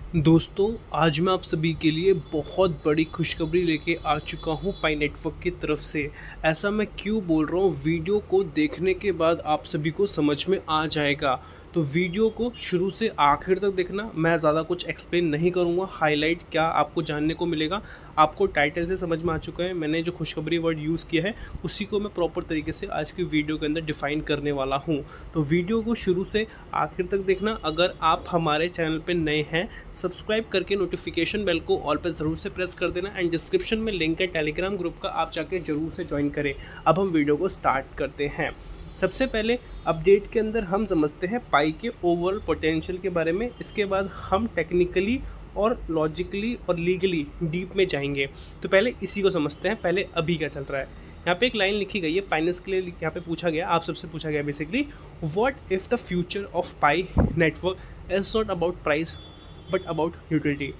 दोस्तों, आज मैं आप सभी के लिए बहुत बड़ी खुशखबरी लेके आ चुका हूँ पाई नेटवर्क की तरफ से। ऐसा मैं क्यों बोल रहा हूँ, वीडियो को देखने के बाद आप सभी को समझ में आ जाएगा। तो वीडियो को शुरू से आखिर तक देखना। मैं ज़्यादा कुछ एक्सप्लेन नहीं करूँगा, हाईलाइट क्या आपको जानने को मिलेगा आपको टाइटल से समझ में आ चुका है। मैंने जो खुशखबरी वर्ड यूज़ किया है उसी को मैं प्रॉपर तरीके से आज की वीडियो के अंदर डिफ़ाइन करने वाला हूँ। तो वीडियो को शुरू से आखिर तक देखना। अगर आप हमारे चैनल पर नए हैं, सब्सक्राइब करके नोटिफिकेशन बेल को ऑल पे ज़रूर से प्रेस कर देना एंड डिस्क्रिप्शन में लिंक है टेलीग्राम ग्रुप का, आप जाके ज़रूर से ज्वाइन करें। अब हम वीडियो को स्टार्ट करते हैं। सबसे पहले अपडेट के अंदर हम समझते हैं पाई के ओवरऑल पोटेंशियल के बारे में। इसके बाद हम टेक्निकली और लॉजिकली और लीगली डीप में जाएंगे। तो पहले इसी को समझते हैं, पहले अभी क्या चल रहा है। यहाँ पे एक लाइन लिखी गई है पाइनेस के लिए, यहाँ पे पूछा गया, आप सबसे पूछा गया basically, what if the future of pi network is not about price but about utility.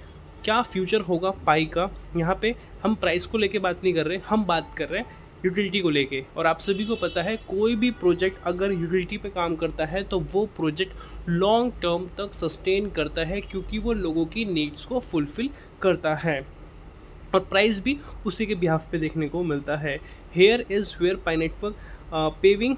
क्या फ्यूचर होगा पाई का। यहाँ पे हम प्राइस को लेके बात नहीं कर रहे, हम बात कर रहे हैं यूटिलिटी को लेके। और आप सभी को पता है कोई भी प्रोजेक्ट अगर यूटिलिटी पे काम करता है तो वो प्रोजेक्ट लॉन्ग टर्म तक सस्टेन करता है, क्योंकि वो लोगों की नीड्स को फुलफ़िल करता है और प्राइस भी उसी के बिहाफ पे देखने को मिलता है। Here is where Pi network paving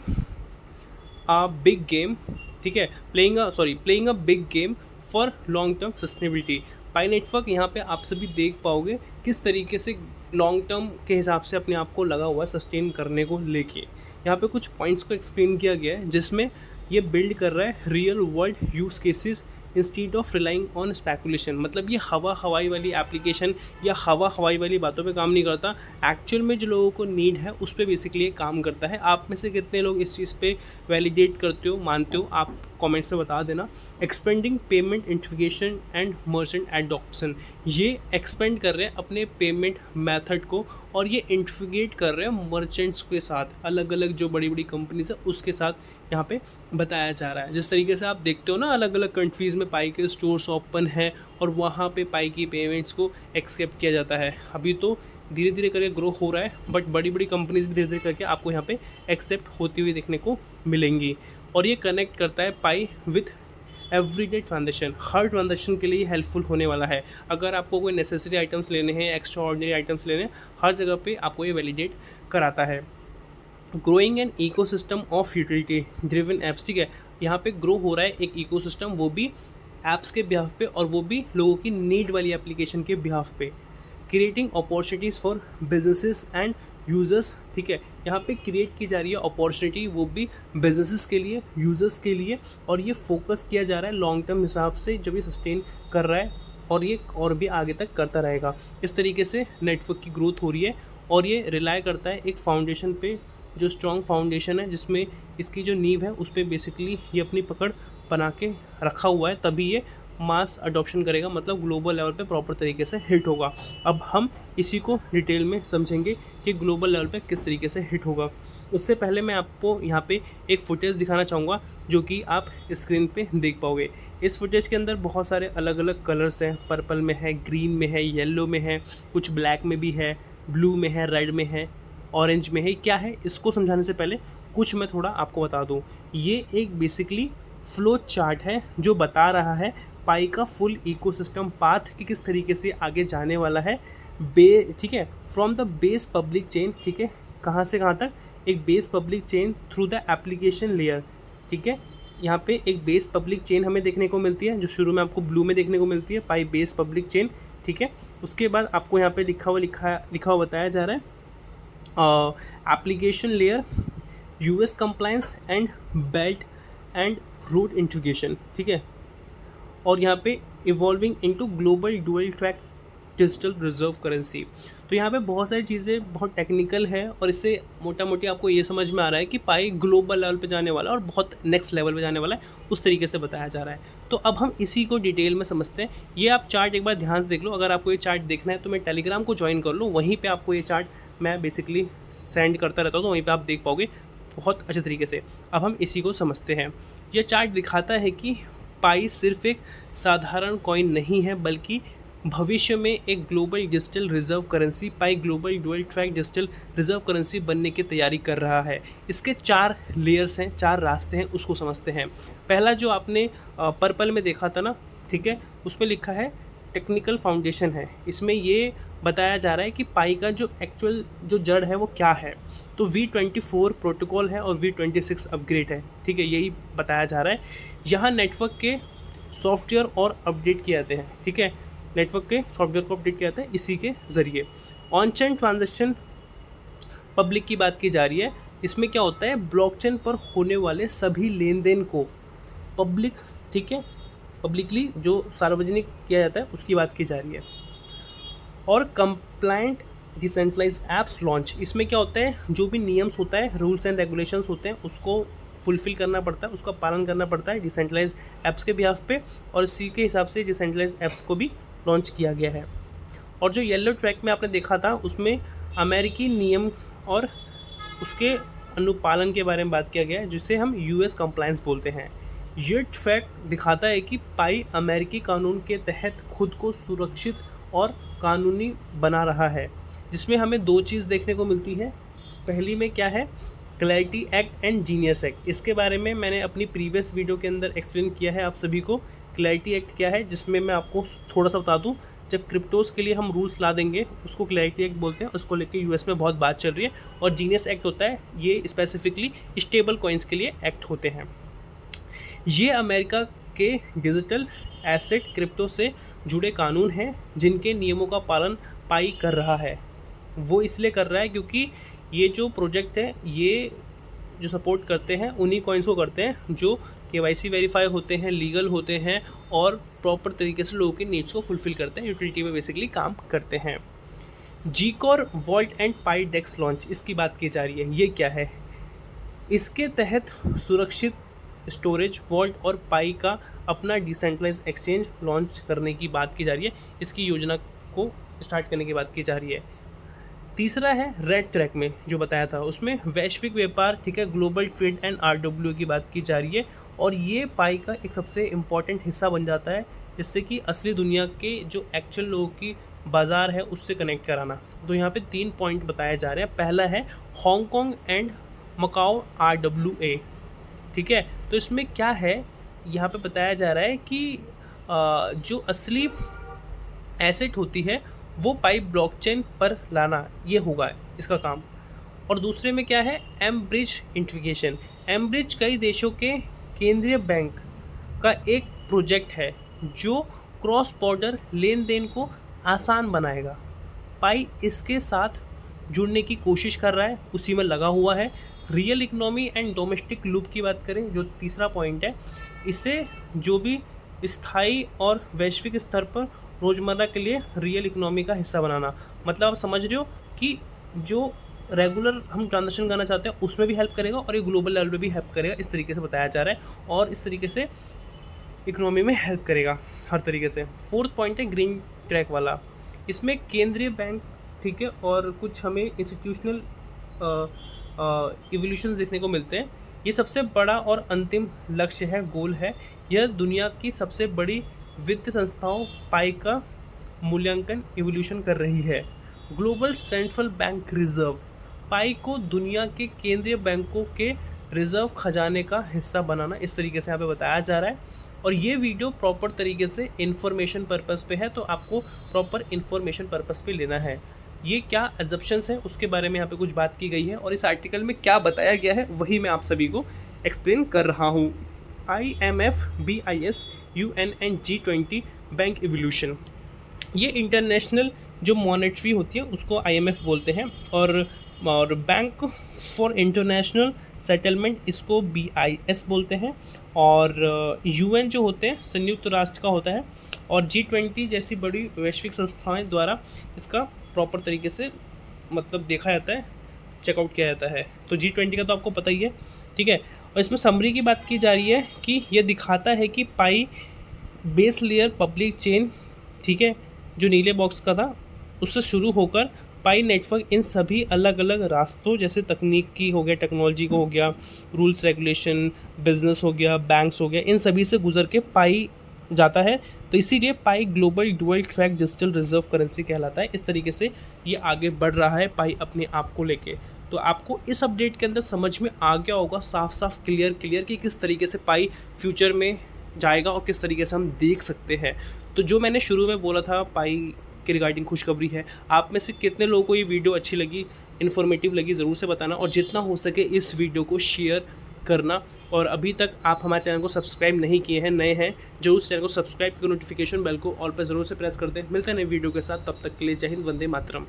a big game, ठीक है, playing a big game for long term sustainability. Pi network यहाँ पे आप सभी देख पाओगे किस तरीके से लॉन्ग टर्म के हिसाब से अपने आप को लगा हुआ है सस्टेन करने को लेके। यहाँ पे कुछ पॉइंट्स को एक्सप्लेन किया गया है जिसमें ये बिल्ड कर रहा है real world use cases instead of relying on speculation. मतलब ये हवाई वाली एप्लीकेशन या हवाई वाली बातों पे काम नहीं करता, एक्चुअल में जो लोगों को नीड है उस पर बेसिकली ये काम करता है। आप में से कितने लोग इस चीज़ पे वैलिडेट करते हो, मानते हो, आप कमेंट्स में बता देना। Expanding payment integration and merchant adoption, ये एक्सपेंड कर रहे हैं अपने पेमेंट मेथड को और ये इंटीग्रेट कर रहे हैं मर्चेंट्स के साथ, अलग अलग जो बड़ी बड़ी कंपनीज है उसके साथ यहाँ पे बताया जा रहा है। जिस तरीके से आप देखते हो ना, अलग अलग कंट्रीज़ में पाई के स्टोर्स ओपन है और वहाँ पे पाई की पेमेंट्स को एक्सेप्ट किया जाता है। अभी तो धीरे धीरे करके ग्रो हो रहा है, बट बड़ी बड़ी कंपनीज भी धीरे धीरे करके आपको यहाँ पे एक्सेप्ट होती हुई देखने को मिलेंगी। और ये कनेक्ट करता है पाई विथ एवरीडे ट्रांजेक्शन, हर ट्रांजेक्शन के लिए हेल्पफुल होने वाला है। अगर आपको कोई नेसेसरी आइटम्स लेने हैं, एक्स्ट्रा ऑर्डिनरी आइटम्स लेने हैं, हर जगह पे आपको ये वैलिडेट कराता है। Growing an ecosystem of utility driven apps, ठीक है, यहाँ पे ग्रो हो रहा है एक इकोसिस्टम, वो भी ऐप्स के बिहाफ पे और वो भी लोगों की नीड वाली एप्लीकेशन के बिहाफ पे। Creating opportunities for businesses end users, ठीक है, यहाँ पे क्रिएट की जा रही है अपॉर्चुनिटी, वो भी बिजनेसेस के लिए, यूज़र्स के लिए। और ये फोकस किया जा रहा है लॉन्ग टर्म हिसाब से, जब ये सस्टेन कर रहा है और ये और भी आगे तक करता रहेगा। इस तरीके से नेटवर्क की ग्रोथ हो रही है और ये रिलाई करता है एक फाउंडेशन पे, जो स्ट्रॉन्ग फाउंडेशन है, जिसमें इसकी जो नींव है उस पर बेसिकली ये अपनी पकड़ बना के रखा हुआ है, तभी ये मास अडॉप्शन करेगा, मतलब ग्लोबल लेवल पे प्रॉपर तरीके से हिट होगा। अब हम इसी को डिटेल में समझेंगे कि ग्लोबल लेवल पे किस तरीके से हिट होगा। उससे पहले मैं आपको यहाँ पे एक फुटेज दिखाना चाहूँगा जो कि आप स्क्रीन पे देख पाओगे। इस फुटेज के अंदर बहुत सारे अलग अलग कलर्स हैं, पर्पल में है, ग्रीन में है, येलो में है, कुछ ब्लैक में भी है, ब्लू में है, रेड में है, ऑरेंज में है। क्या है, इसको समझाने से पहले कुछ मैं थोड़ा आपको बता दूं। ये एक बेसिकली फ्लो चार्ट है जो बता रहा है पाई का फुल इकोसिस्टम पाथ कि किस तरीके से आगे जाने वाला है। ठीक है, from the base public chain, ठीक है, कहाँ से कहाँ तक, एक base public chain through the application layer, ठीक है। यहाँ पे एक बेस पब्लिक चेन हमें देखने को मिलती है, जो शुरू में आपको ब्लू में देखने को मिलती है, पाई बेस पब्लिक चेन, ठीक है। उसके बाद आपको यहाँ पे लिखा हुआ बताया जा रहा है application layer, US compliance and belt and road integration, ठीक है। और यहाँ पे evolving into global dual track digital reserve currency. तो यहाँ पे बहुत सारी चीज़ें बहुत टेक्निकल है और इससे मोटा मोटी आपको ये समझ में आ रहा है कि पाई ग्लोबल लेवल पे जाने वाला है और बहुत नेक्स्ट लेवल पे जाने वाला है, उस तरीके से बताया जा रहा है। तो अब हम इसी को डिटेल में समझते हैं। ये आप चार्ट एक बार ध्यान से देख लो। अगर आपको ये चार्ट देखना है तो मैं टेलीग्राम को ज्वाइन कर लो, वहीं पर आपको ये चार्ट मैं बेसिकली सेंड करता रहता हूँ, तो वहीं पर आप देख पाओगे बहुत अच्छे तरीके से। अब हम इसी को समझते हैं। यह चार्ट दिखाता है कि पाई सिर्फ एक साधारण कॉइन नहीं है, बल्कि भविष्य में एक global digital reserve currency, Pi global dual track digital reserve currency बनने की तैयारी कर रहा है। इसके 4 लेयर्स हैं, 4 रास्ते हैं, उसको समझते हैं। पहला जो आपने पर्पल में देखा था ना, ठीक है, उसमें लिखा है टेक्निकल फाउंडेशन है। इसमें ये बताया जा रहा है कि पाई का जो एक्चुअल जो जड़ है वो क्या है। तो V24 प्रोटोकॉल है और V26 अपग्रेड है, ठीक है, यही बताया जा रहा है। यहाँ नेटवर्क के सॉफ्टवेयर और अपडेट किए जाते हैं, ठीक है, नेटवर्क के सॉफ्टवेयर को अपडेट किया जाता है इसी के ज़रिए। ऑन चेन ट्रांजेक्शन पब्लिक की बात की जा रही है। इसमें क्या होता है, ब्लॉकचेन पर होने वाले सभी लेन देन को पब्लिक, ठीक है, पब्लिकली जो सार्वजनिक किया जाता है उसकी बात की जा रही है। और कंप्लाइंट डिसेंट्रलाइज ऐप्स लॉन्च, इसमें क्या होता है, जो भी नियम्स होता है, रूल्स एंड रेगुलेशंस होते हैं, उसको फुलफिल करना पड़ता है, उसका पालन करना पड़ता है डिसेंट्रलाइज ऐप्स के बिहाफ पे, और इसी के हिसाब से डिसेंट्रलाइज ऐप्स को भी लॉन्च किया गया है। और जो येलो ट्रैक में आपने देखा था उसमें अमेरिकी नियम और उसके अनुपालन के बारे में बात किया गया है, जिसे हम यूएस कंप्लायंस बोलते हैं। ये फैक्ट दिखाता है कि पाई अमेरिकी कानून के तहत खुद को सुरक्षित और कानूनी बना रहा है, जिसमें हमें दो चीज़ देखने को मिलती है। पहली में क्या है, clarity act and genius act. इसके बारे में मैंने अपनी प्रीवियस वीडियो के अंदर एक्सप्लेन किया है आप सभी को। क्लैरिटी एक्ट क्या है, जिसमें मैं आपको थोड़ा सा बता दूं, जब क्रिप्टोज के लिए हम रूल्स ला देंगे उसको क्लैरिटी एक्ट बोलते हैं, उसको लेके यूएस में बहुत बात चल रही है। और जीनियस एक्ट होता है, ये स्पेसिफिकली स्टेबल कॉइन्स के लिए एक्ट होते हैं। ये अमेरिका के डिजिटल एसेट क्रिप्टो से जुड़े कानून हैं जिनके नियमों का पालन पाई कर रहा है। वो इसलिए कर रहा है क्योंकि ये जो प्रोजेक्ट है, ये जो सपोर्ट करते हैं उन्हीं कॉइन्स को करते हैं जो KYC वेरीफाई होते हैं, लीगल होते हैं और प्रॉपर तरीके से लोगों की नीड्स को फुलफिल करते हैं, यूटिलिटी में बेसिकली काम करते हैं। जीकॉर vault and Pi DEX launch, इसकी बात की जा रही है। ये क्या है, इसके तहत सुरक्षित स्टोरेज वॉल्ट और पाई का अपना डिसेंट्रलाइज एक्सचेंज लॉन्च करने की बात की जा रही है। इसकी योजना को स्टार्ट करने की बात की जा रही है। तीसरा है रेड ट्रैक में जो बताया था, उसमें वैश्विक व्यापार, ठीक है, ग्लोबल ट्रेड एंड RWA की बात की जा रही है। और ये पाई का एक सबसे इम्पॉर्टेंट हिस्सा बन जाता है, जिससे कि असली दुनिया के जो एक्चुअल लोगों की बाज़ार है उससे कनेक्ट कराना। तो यहाँ पे 3 पॉइंट बताए जा रहे हैं। पहला है हांगकांग एंड मकाओ RWA, ठीक है। तो इसमें क्या है, यहाँ पे बताया जा रहा है कि जो असली एसेट होती है वो पाई ब्लॉकचेन पर लाना, ये होगा इसका काम। और दूसरे में क्या है, एमब्रिज इंटीग्रेशन। एमब्रिज कई देशों के केंद्रीय बैंक का एक प्रोजेक्ट है जो क्रॉस बॉर्डर लेन देन को आसान बनाएगा। पाई इसके साथ जुड़ने की कोशिश कर रहा है, उसी में लगा हुआ है। Real economy and domestic loop की बात करें, जो तीसरा पॉइंट है, इसे जो भी स्थायी और वैश्विक स्तर पर रोज़मर्रा के लिए रियल इकोनॉमी का हिस्सा बनाना। मतलब आप समझ रहे हो कि जो रेगुलर हम ट्रांजेक्शन करना चाहते हैं उसमें भी हेल्प करेगा और ये ग्लोबल लेवल पे भी हेल्प करेगा, इस तरीके से बताया जा रहा है। और इस तरीके से इकोनॉमी में हेल्प करेगा हर तरीके से। फोर्थ पॉइंट है ग्रीन ट्रैक वाला। इसमें केंद्रीय बैंक, ठीक है, और कुछ हमें इंस्टीट्यूशनल इवोल्यूशन देखने को मिलते हैं। ये सबसे बड़ा और अंतिम लक्ष्य है, गोल है। यह दुनिया की सबसे बड़ी वित्तीय संस्थाओं पाई का मूल्यांकन इवोल्यूशन कर रही है। ग्लोबल सेंट्रल बैंक रिजर्व, पाई को दुनिया के केंद्रीय बैंकों के रिजर्व खजाने का हिस्सा बनाना, इस तरीके से यहाँ पे बताया जा रहा है। और ये वीडियो प्रॉपर तरीके से इन्फॉर्मेशन पर्पस पे है, तो आपको प्रॉपर इन्फॉर्मेशन पर्पस पे लेना है। ये क्या एजप्शंस है उसके बारे में यहाँ पे कुछ बात की गई है, और इस आर्टिकल में क्या बताया गया है वही मैं आप सभी को एक्सप्लेन कर रहा हूँ। IMF, BIS, UN and G20 bank evolution, ये इंटरनेशनल जो मॉनेटरी होती है उसको IMF बोलते हैं, और बैंक फॉर इंटरनेशनल सेटलमेंट इसको BIS बोलते हैं, और UN जो होते हैं संयुक्त राष्ट्र का होता है, और G20 जैसी बड़ी वैश्विक संस्थाएं द्वारा इसका प्रॉपर तरीके से मतलब देखा जाता है, चेकआउट किया जाता है। तो G20 का तो आपको पता ही है, ठीक है। और इसमें समरी की बात की जा रही है कि यह दिखाता है कि Pi base layer public chain, ठीक है, जो नीले बॉक्स का था उससे शुरू होकर पाई नेटवर्क इन सभी अलग अलग रास्तों, जैसे तकनीक की हो गया, टेक्नोलॉजी को हो गया, रूल्स रेगुलेशन, बिजनेस हो गया, बैंक्स हो गया, इन सभी से गुजर के पाई जाता है। तो इसीलिए Pi global dual track digital reserve currency कहलाता है। इस तरीके से ये आगे बढ़ रहा है पाई अपने आप को लेके। तो आपको इस अपडेट के अंदर समझ में आ गया होगा साफ साफ क्लियर कि किस तरीके से पाई फ्यूचर में जाएगा और किस तरीके से हम देख सकते हैं। तो जो मैंने शुरू में बोला था पाई के रिगार्डिंग खुशखबरी है, आप में से कितने लोगों को ये वीडियो अच्छी लगी, इन्फॉर्मेटिव लगी, ज़रूर से बताना और जितना हो सके इस वीडियो को शेयर करना। और अभी तक आप हमारे चैनल को सब्सक्राइब नहीं किए हैं, नए हैं, जो उस चैनल को सब्सक्राइब करके नोटिफिकेशन बेल को ऑल पर ज़रूर से प्रेस कर दें। मिलते हैं नई वीडियो के साथ, तब तक के लिए जय हिंद, वंदे मातरम।